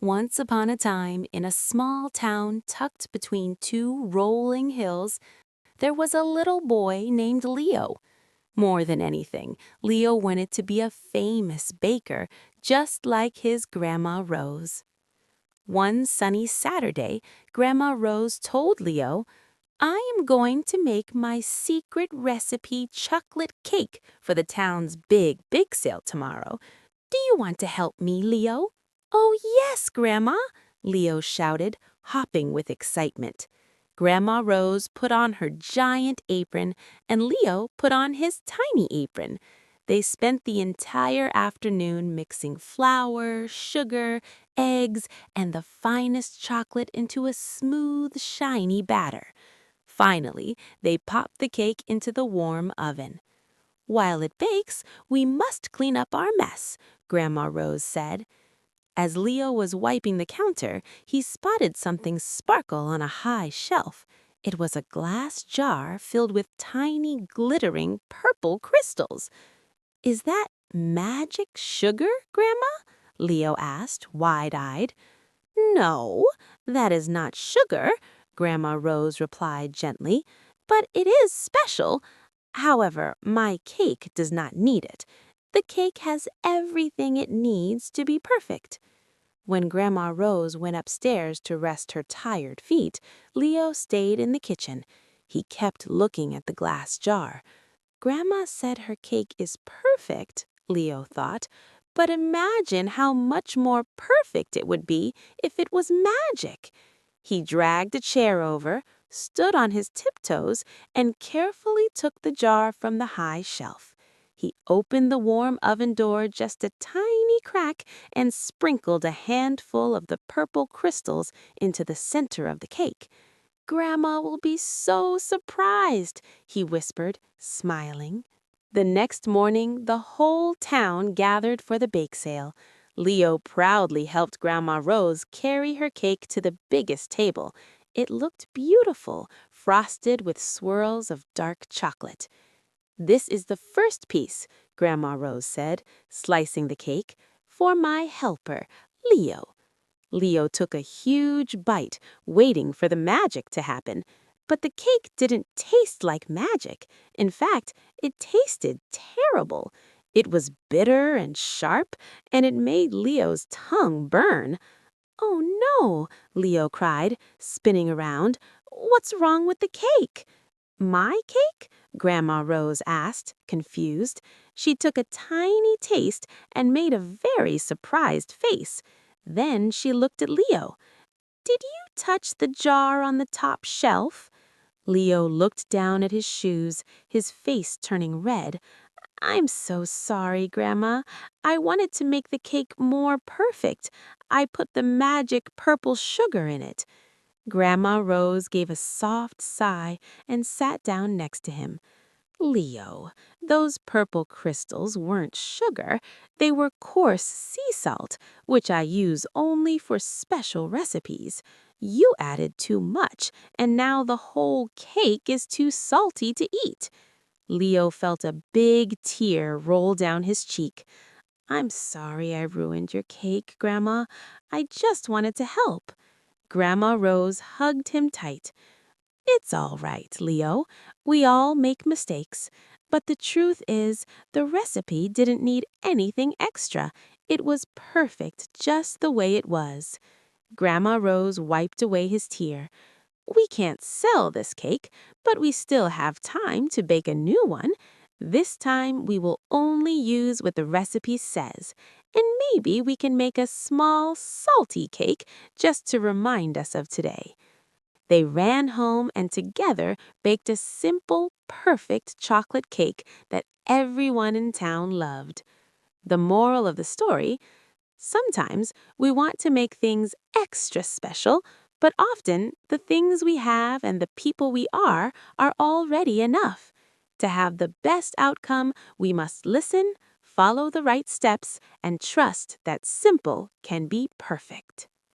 Once upon a time, in a small town tucked between two rolling hills, there was a little boy named Leo. More than anything, Leo wanted to be a famous baker, just like his Grandma Rose. One sunny Saturday, Grandma Rose told Leo, "I am going to make my secret recipe chocolate cake for the town's big sale tomorrow. Do you want to help me, Leo?" "Oh, yes, Grandma!" Leo shouted, hopping with excitement. Grandma Rose put on her giant apron, and Leo put on his tiny apron. They spent the entire afternoon mixing flour, sugar, eggs, and the finest chocolate into a smooth, shiny batter. Finally, they popped the cake into the warm oven. "While it bakes, we must clean up our mess," Grandma Rose said. As Leo was wiping the counter, he spotted something sparkle on a high shelf. It was a glass jar filled with tiny, glittering purple crystals. "Is that magic sugar, Grandma?" Leo asked, wide-eyed. "No, that is not sugar," Grandma Rose replied gently, "but it is special. However, my cake does not need it. The cake has everything it needs to be perfect." When Grandma Rose went upstairs to rest her tired feet, Leo stayed in the kitchen. He kept looking at the glass jar. Grandma said her cake is perfect, Leo thought, but imagine how much more perfect it would be if it was magic. He dragged a chair over, stood on his tiptoes, and carefully took the jar from the high shelf. He opened the warm oven door just a tiny crack and sprinkled a handful of the purple crystals into the center of the cake. "Grandma will be so surprised," he whispered, smiling. The next morning, the whole town gathered for the bake sale. Leo proudly helped Grandma Rose carry her cake to the biggest table. It looked beautiful, frosted with swirls of dark chocolate. "This is the first piece," Grandma Rose said, slicing the cake, "for my helper, Leo." Leo took a huge bite, waiting for the magic to happen. But the cake didn't taste like magic. In fact, it tasted terrible. It was bitter and sharp, and it made Leo's tongue burn. "Oh no!" Leo cried, spinning around. "What's wrong with the cake?" "My cake?" Grandma Rose asked, confused. She took a tiny taste and made a very surprised face. Then she looked at Leo. "Did you touch the jar on the top shelf?" Leo looked down at his shoes, his face turning red. "I'm so sorry, Grandma. I wanted to make the cake more perfect. I put the magic purple sugar in it." Grandma Rose gave a soft sigh and sat down next to him. "Leo, those purple crystals weren't sugar. They were coarse sea salt, which I use only for special recipes. You added too much, and now the whole cake is too salty to eat." Leo felt a big tear roll down his cheek. "I'm sorry I ruined your cake, Grandma. I just wanted to help." Grandma Rose hugged him tight. "It's all right, Leo. We all make mistakes. But the truth is, the recipe didn't need anything extra. It was perfect just the way it was." Grandma Rose wiped away his tear. "We can't sell this cake, but we still have time to bake a new one. This time we will only use what the recipe says. And maybe we can make a small, salty cake just to remind us of today." They ran home and together baked a simple, perfect chocolate cake that everyone in town loved. The moral of the story: sometimes we want to make things extra special, but often the things we have and the people we are already enough. To have the best outcome, we must listen, follow the right steps, and trust that simple can be perfect.